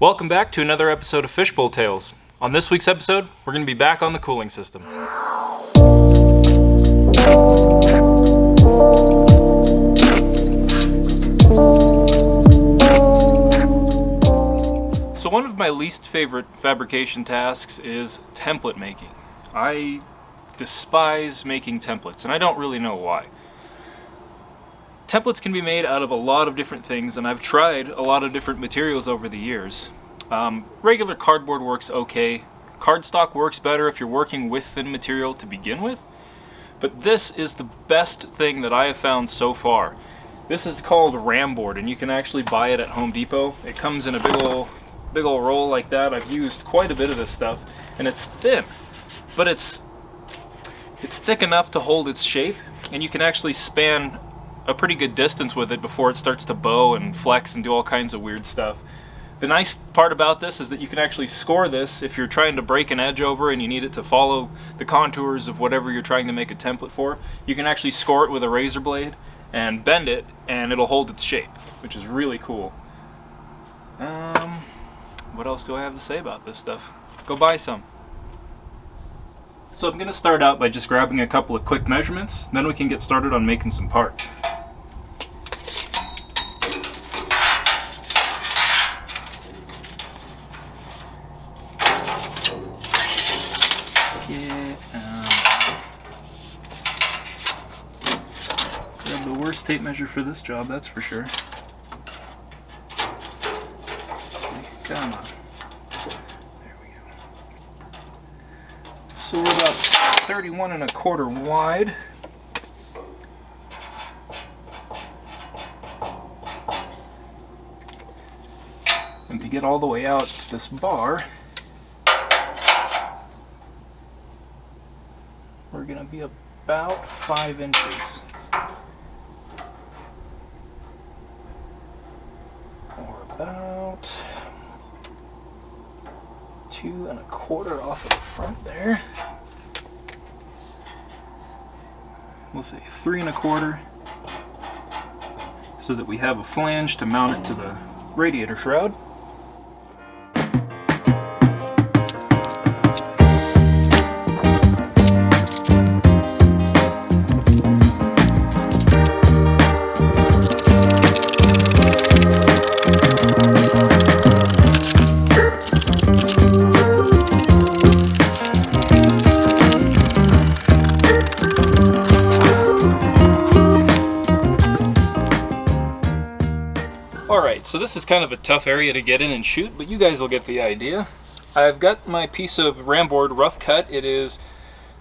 Welcome back to another episode of Fishbowltales. On this week's episode, we're going to be back on the cooling system. So one of my least favorite fabrication tasks is template making. I despise making templates, and I don't really know why. Templates can be made out of a lot of different things, and I've tried a lot of different materials over the years. Regular cardboard works okay. Cardstock works better if you're working with thin material to begin with. But this is the best thing that I have found so far. This is called ram board, and you can actually buy it at Home Depot. It comes in a big ol' roll like that. I've used quite a bit of this stuff, and it's thin, but it's thick enough to hold its shape, and you can actually span a pretty good distance with it before it starts to bow and flex and do all kinds of weird stuff. The nice part about this is that you can actually score this if you're trying to break an edge over and you need it to follow the contours of whatever you're trying to make a template for. You can actually score it with a razor blade and bend it, and it'll hold its shape, which is really cool. What else do I have to say about this stuff? Go buy some. So I'm going to start out by just grabbing a couple of quick measurements, then we can get started on making some parts. Grab the worst tape measure for this job, that's for sure. Come on. There we go. So we're about 31 1/4 wide. And to get all the way out to this bar, we're going to be about 5 inches. Or about 2 1/4 off of the front there. We'll say 3 1/4, so that we have a flange to mount it to the radiator shroud. Alright, so this is kind of a tough area to get in and shoot, but you guys will get the idea. I've got my piece of ram board rough cut. It is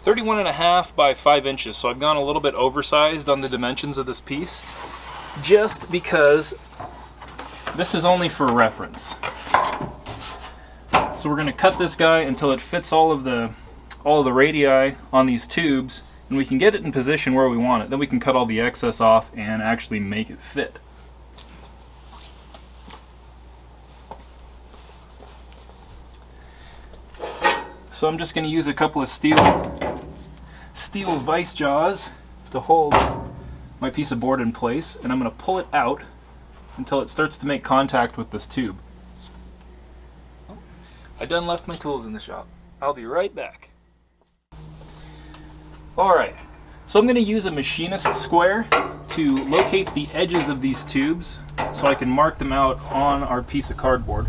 31 1/2 by 5 inches, so I've gone a little bit oversized on the dimensions of this piece, just because this is only for reference. So we're going to cut this guy until it fits all of the radii on these tubes, and we can get it in position where we want it. Then we can cut all the excess off and actually make it fit. So I'm just going to use a couple of steel vise jaws to hold my piece of board in place, and I'm going to pull it out until it starts to make contact with this tube. I done left my tools in the shop. I'll be right back. Alright, so I'm going to use a machinist square to locate the edges of these tubes so I can mark them out on our piece of cardboard.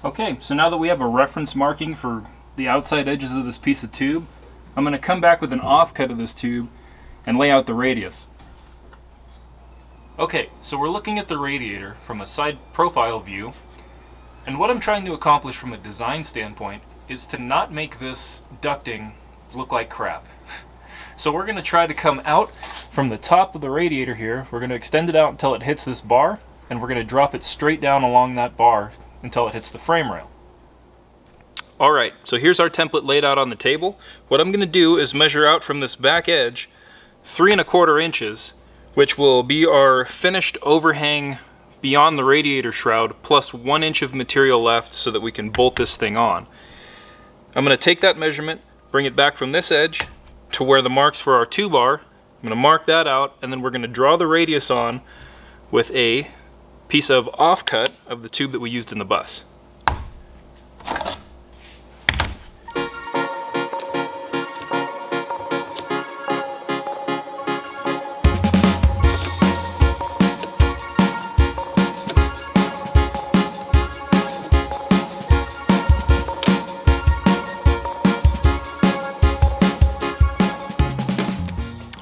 Okay, so now that we have a reference marking for the outside edges of this piece of tube, I'm going to come back with an offcut of this tube and lay out the radius. Okay, so we're looking at the radiator from a side profile view, and what I'm trying to accomplish from a design standpoint is to not make this ducting look like crap. So we're going to try to come out from the top of the radiator here. We're going to extend it out until it hits this bar, and we're going to drop it straight down along that bar until it hits the frame rail. Alright, so here's our template laid out on the table. What I'm going to do is measure out from this back edge 3 1/4 inches, which will be our finished overhang beyond the radiator shroud, plus 1 inch of material left so that we can bolt this thing on. I'm going to take that measurement, bring it back from this edge to where the marks for our 2-bar. I'm going to mark that out, and then we're going to draw the radius on with a piece of offcut of the tube that we used in the bus.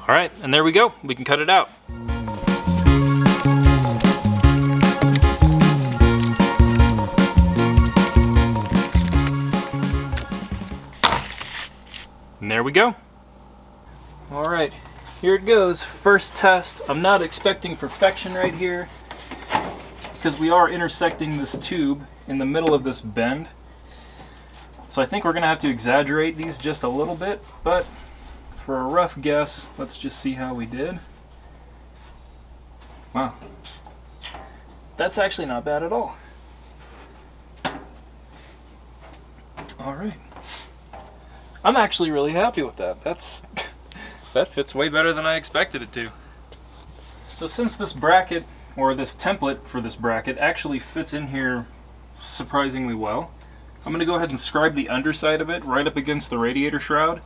Alright, and there we go. We can cut it out. And there we go. Alright, here it goes. First test. I'm not expecting perfection right here because we are intersecting this tube in the middle of this bend. So I think we're going to have to exaggerate these just a little bit, but for a rough guess, let's just see how we did. Wow. That's actually not bad at all. Alright. I'm actually really happy with that. That fits way better than I expected it to. So since this bracket, or this template for this bracket, actually fits in here surprisingly well, I'm going to go ahead and scribe the underside of it right up against the radiator shroud.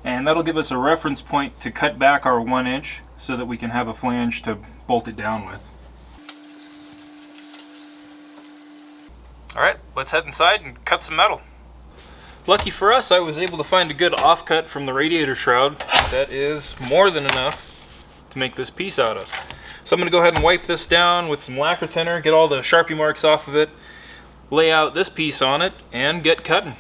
And that'll give us a reference point to cut back our 1 inch so that we can have a flange to bolt it down with. Alright, let's head inside and cut some metal. Lucky for us, I was able to find a good offcut from the radiator shroud that is more than enough to make this piece out of. So I'm going to go ahead and wipe this down with some lacquer thinner, get all the Sharpie marks off of it, lay out this piece on it, and get cutting.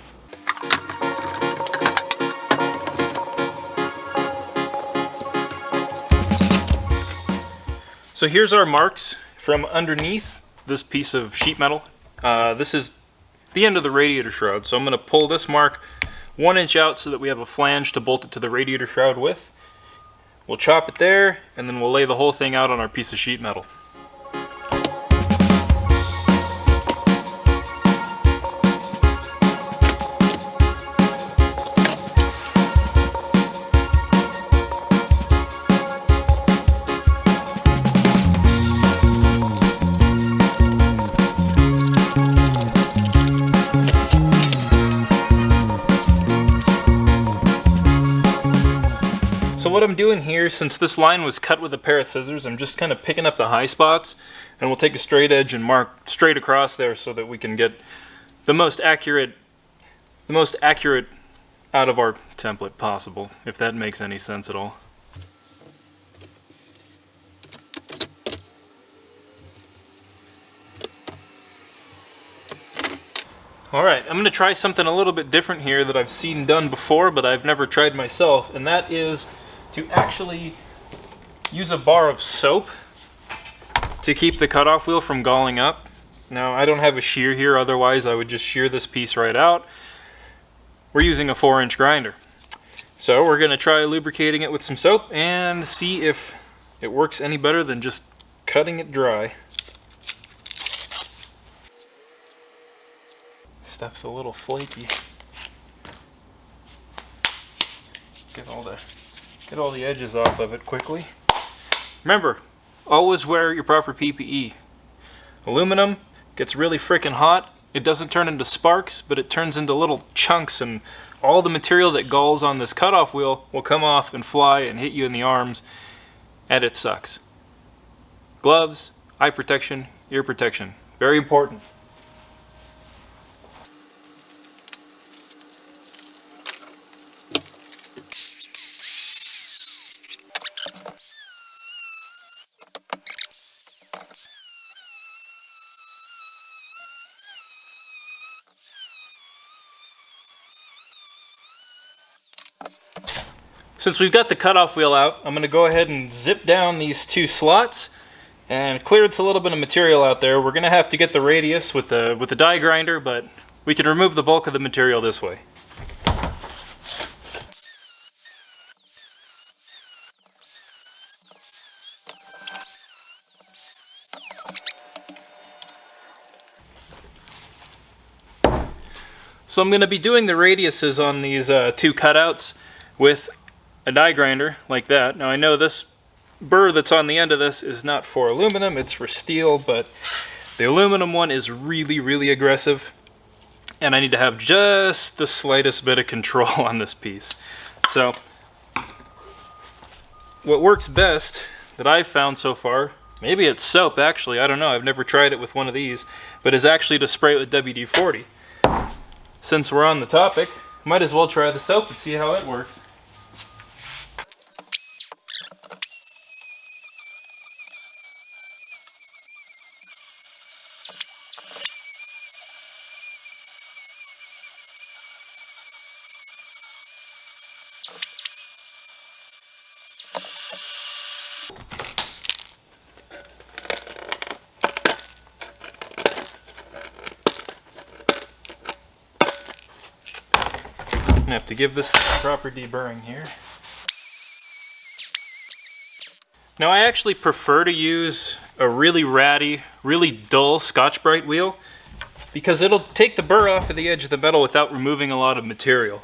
So here's our marks from underneath this piece of sheet metal. This is the end of the radiator shroud, so I'm going to pull this mark 1 inch out so that we have a flange to bolt it to the radiator shroud with. We'll chop it there, and then we'll lay the whole thing out on our piece of sheet metal. So what I'm doing here, since this line was cut with a pair of scissors, I'm just kind of picking up the high spots, and we'll take a straight edge and mark straight across there so that we can get the most accurate out of our template possible, if that makes any sense at all. Alright, I'm going to try something a little bit different here that I've seen done before, but I've never tried myself, and that is to actually use a bar of soap to keep the cutoff wheel from galling up. Now, I don't have a shear here, otherwise I would just shear this piece right out. We're using a 4-inch grinder. So we're going to try lubricating it with some soap and see if it works any better than just cutting it dry. Stuff's a little flaky. Get all the edges off of it quickly. Remember, always wear your proper PPE. Aluminum gets really freaking hot. It doesn't turn into sparks, but it turns into little chunks, and all the material that galls on this cutoff wheel will come off and fly and hit you in the arms, and it sucks. Gloves, eye protection, ear protection. Very important. Since we've got the cutoff wheel out, I'm going to go ahead and zip down these 2 slots and clear a little bit of material out there. We're going to have to get the radius with the die grinder, but we can remove the bulk of the material this way. So I'm going to be doing the radiuses on these two cutouts with a die grinder like that. Now I know this burr that's on the end of this is not for aluminum, it's for steel, but the aluminum one is really, really aggressive. And I need to have just the slightest bit of control on this piece. So what works best that I've found so far, maybe it's soap actually, I don't know, I've never tried it with one of these, but is actually to spray it with WD-40. Since we're on the topic, might as well try the soap and see how it works. I have to give this proper deburring here. Now I actually prefer to use a really ratty, really dull Scotch-Brite wheel because it'll take the burr off of the edge of the metal without removing a lot of material.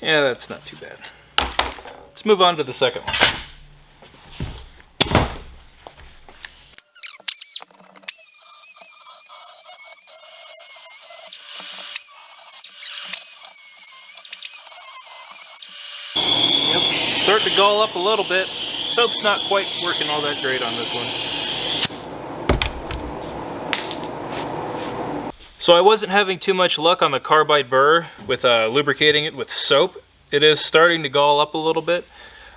Yeah, that's not too bad. Let's move on to the second one. Yep, starting to gall up a little bit. Soap's not quite working all that great on this one. So I wasn't having too much luck on the carbide burr with lubricating it with soap. It is starting to gall up a little bit.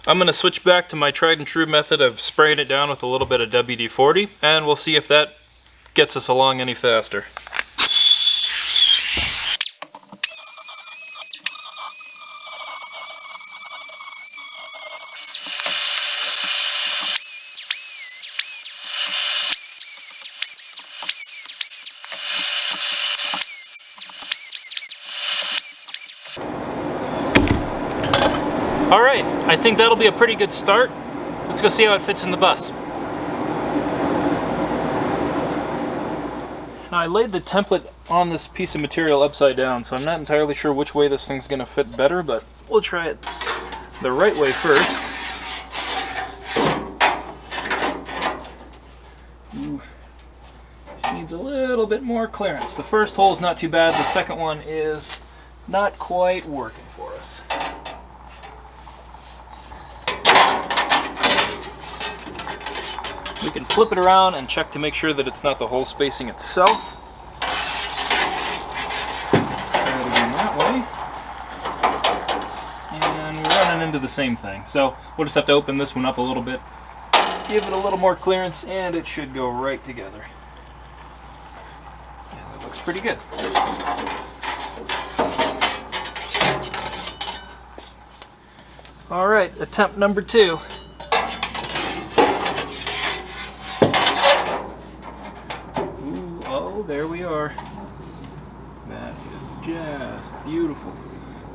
I'm going to switch back to my tried and true method of spraying it down with a little bit of WD-40, and we'll see if that gets us along any faster. Alright, I think that'll be a pretty good start. Let's go see how it fits in the bus. Now I laid the template on this piece of material upside down, so I'm not entirely sure which way this thing's going to fit better, but we'll try it the right way first. Ooh. Needs a little bit more clearance. The first hole's not too bad, the second one is not quite working for us. We can flip it around and check to make sure that it's not the hole spacing itself. Try it again that way. And we're running into the same thing. So we'll just have to open this one up a little bit, give it a little more clearance, and it should go right together. Yeah, that looks pretty good. All right, attempt number 2. There we are. That is just beautiful.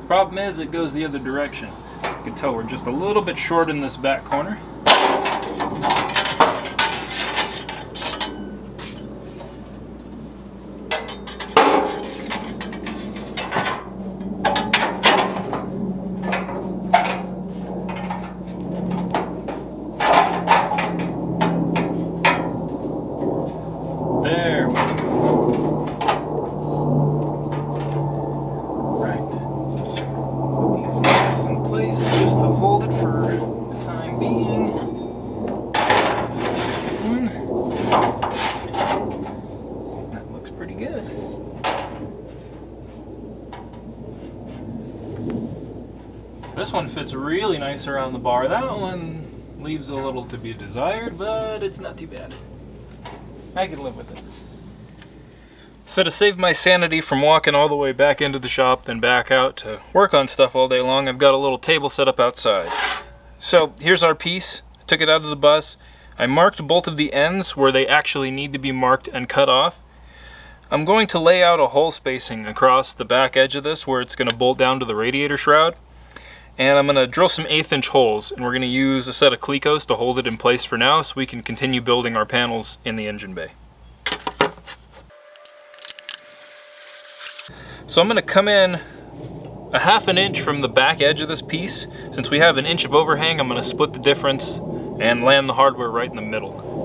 The problem is it goes the other direction. You can tell we're just a little bit short in this back corner. This one fits really nice around the bar. That one leaves a little to be desired, but it's not too bad. I can live with it. So to save my sanity from walking all the way back into the shop then back out to work on stuff all day long, I've got a little table set up outside. So here's our piece. I took it out of the bus. I marked both of the ends where they actually need to be marked and cut off. I'm going to lay out a hole spacing across the back edge of this where it's going to bolt down to the radiator shroud. And I'm going to drill some 1/8 inch holes, and we're going to use a set of Clecos to hold it in place for now so we can continue building our panels in the engine bay. So I'm going to come in a 1/2 inch from the back edge of this piece. Since we have 1 inch of overhang, I'm going to split the difference and land the hardware right in the middle.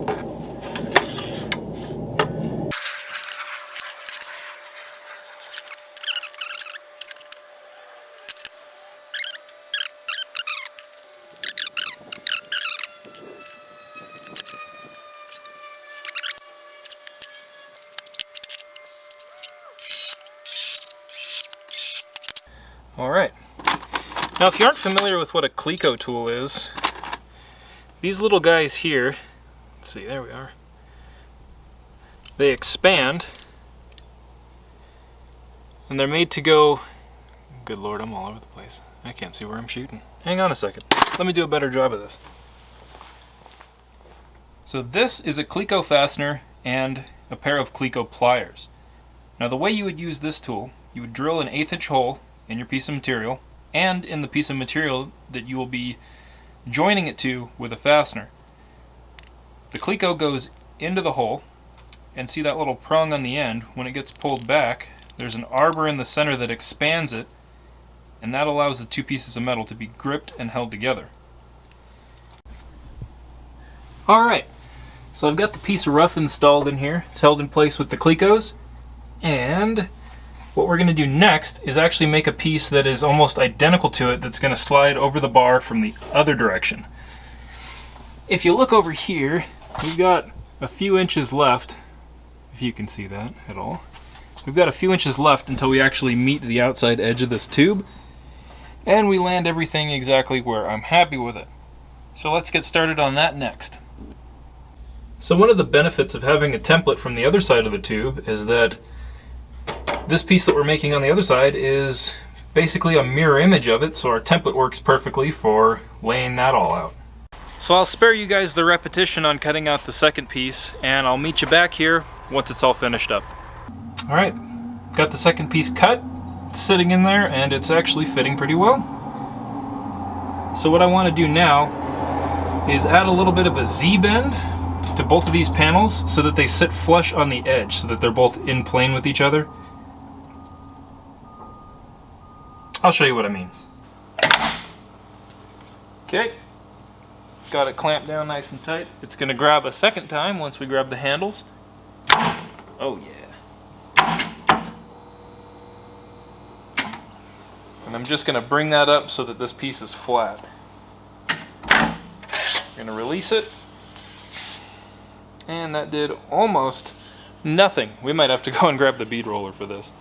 Alright, now if you aren't familiar with what a Cleco tool is, these little guys here, let's see, there we are, they expand, and they're made to go, good lord, I'm all over the place, I can't see where I'm shooting, hang on a second, let me do a better job of this. So this is a Cleco fastener and a pair of Cleco pliers. Now the way you would use this tool, you would drill an 1/8 inch hole in your piece of material and in the piece of material that you will be joining it to with a fastener. The Cleco goes into the hole, and see that little prong on the end? When it gets pulled back, there's an arbor in the center that expands it, and that allows the two pieces of metal to be gripped and held together. Alright, so I've got the piece of rough installed in here. It's held in place with the Clecos, and what we're going to do next is actually make a piece that is almost identical to it that's going to slide over the bar from the other direction. If you look over here, we've got a few inches left, if you can see that at all. We've got a few inches left until we actually meet the outside edge of this tube, and we land everything exactly where I'm happy with it. So let's get started on that next. So one of the benefits of having a template from the other side of the tube is that this piece that we're making on the other side is basically a mirror image of it, so our template works perfectly for laying that all out. So I'll spare you guys the repetition on cutting out the second piece, and I'll meet you back here once it's all finished up. Alright, got the second piece cut, it's sitting in there, and it's actually fitting pretty well. So what I want to do now is add a little bit of a Z-bend to both of these panels so that they sit flush on the edge, so that they're both in plane with each other. I'll show you what I mean. Okay, got it clamped down nice and tight. It's going to grab a second time once we grab the handles. Oh yeah. And I'm just going to bring that up so that this piece is flat. I'm going to release it. And that did almost nothing. We might have to go and grab the bead roller for this.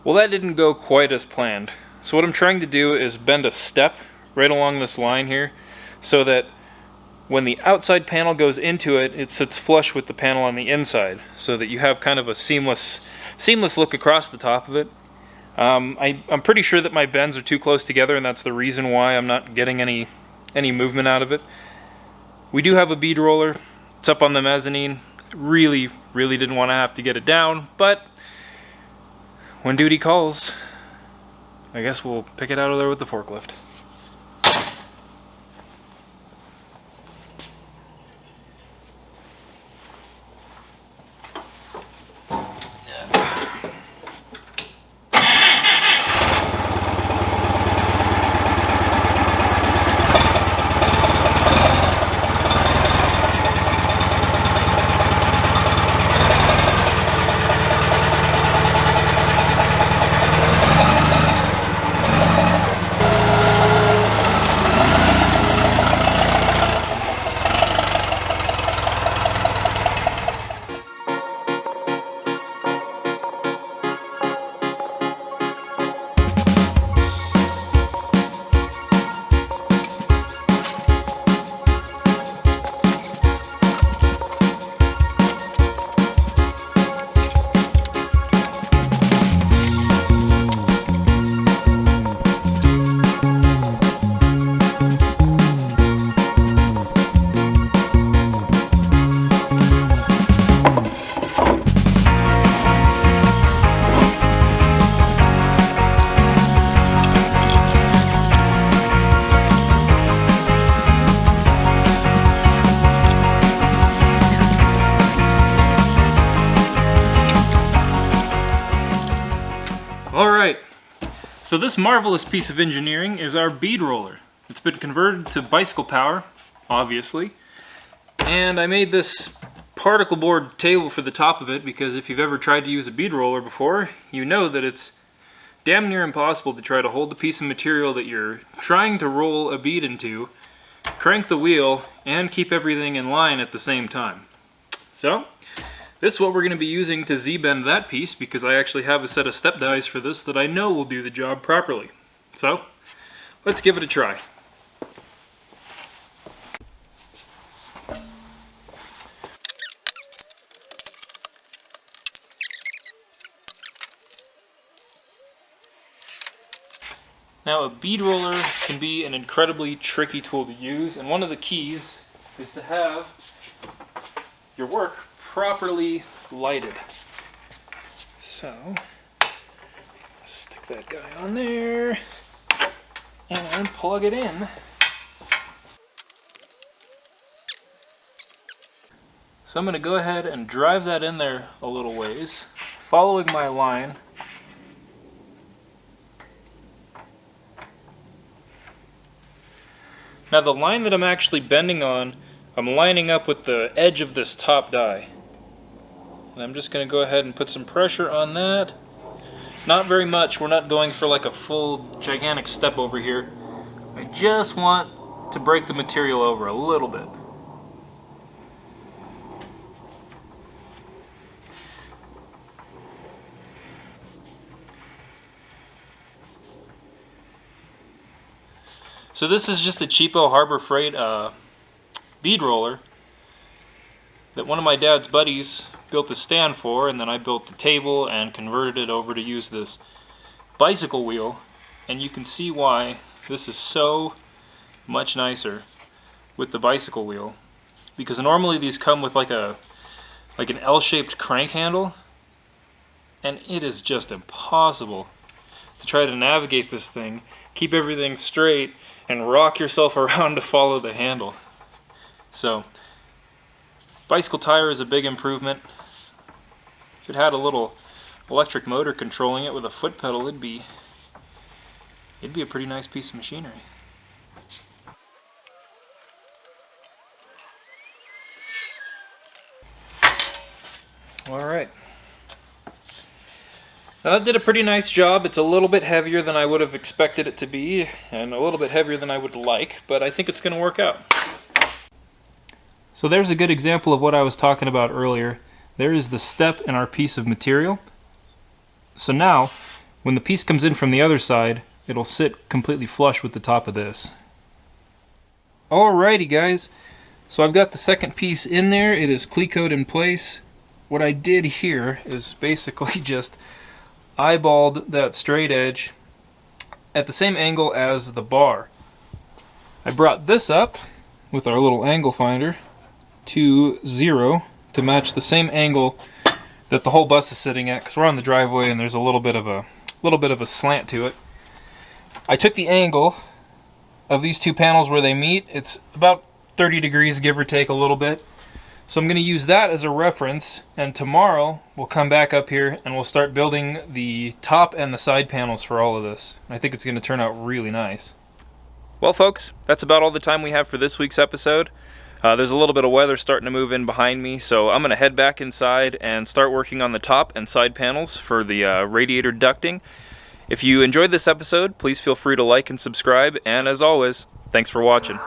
Well, that didn't go quite as planned. So what I'm trying to do is bend a step right along this line here so that when the outside panel goes into it, it sits flush with the panel on the inside so that you have kind of a seamless look across the top of it. I'm pretty sure that my bends are too close together, and that's the reason why I'm not getting any movement out of it. We do have a bead roller. It's up on the mezzanine. Really didn't want to have to get it down, but when duty calls, I guess we'll pick it out of there with the forklift. So this marvelous piece of engineering is our bead roller. It's been converted to bicycle power, obviously. And I made this particle board table for the top of it because if you've ever tried to use a bead roller before, you know that it's damn near impossible to try to hold the piece of material that you're trying to roll a bead into, crank the wheel, and keep everything in line at the same time. So, this is what we're going to be using to Z-bend that piece because I actually have a set of step dies for this that I know will do the job properly. So, let's give it a try. Now, a bead roller can be an incredibly tricky tool to use, and one of the keys is to have your work properly lighted. So, stick that guy on there and plug it in. So I'm going to go ahead and drive that in there a little ways, following my line. Now the line that I'm actually bending on, I'm lining up with the edge of this top die. And I'm just going to go ahead and put some pressure on that. Not very much, we're not going for like a full gigantic step over here. I just want to break the material over a little bit. So this is just a cheapo Harbor Freight bead roller that one of my dad's buddies built the stand for, and then I built the table and converted it over to use this bicycle wheel. And you can see why this is so much nicer with the bicycle wheel, because normally these come with like an L-shaped crank handle, and it is just impossible to try to navigate this thing, keep everything straight, and rock yourself around to follow the handle. So, bicycle tire is a big improvement. If it had a little electric motor controlling it with a foot pedal, it'd be a pretty nice piece of machinery. Alright. Now that did a pretty nice job. It's a little bit heavier than I would have expected it to be, and a little bit heavier than I would like, but I think it's going to work out. So there's a good example of what I was talking about earlier. There is the step in our piece of material. So now, when the piece comes in from the other side, it'll sit completely flush with the top of this. Alrighty guys, so I've got the second piece in there. It is clecoed in place. What I did here is basically just eyeballed that straight edge at the same angle as the bar. I brought this up with our little angle finder to 0 to match the same angle that the whole bus is sitting at, because we're on the driveway and there's a little bit of a slant to it. I took the angle of these two panels where they meet. It's about 30 degrees, give or take a little bit. So I'm going to use that as a reference, and tomorrow we'll come back up here and we'll start building the top and the side panels for all of this. I think it's going to turn out really nice. Well folks, that's about all the time we have for this week's episode. There's a little bit of weather starting to move in behind me, so I'm going to head back inside and start working on the top and side panels for the radiator ducting. If you enjoyed this episode, please feel free to like and subscribe, and as always, thanks for watching.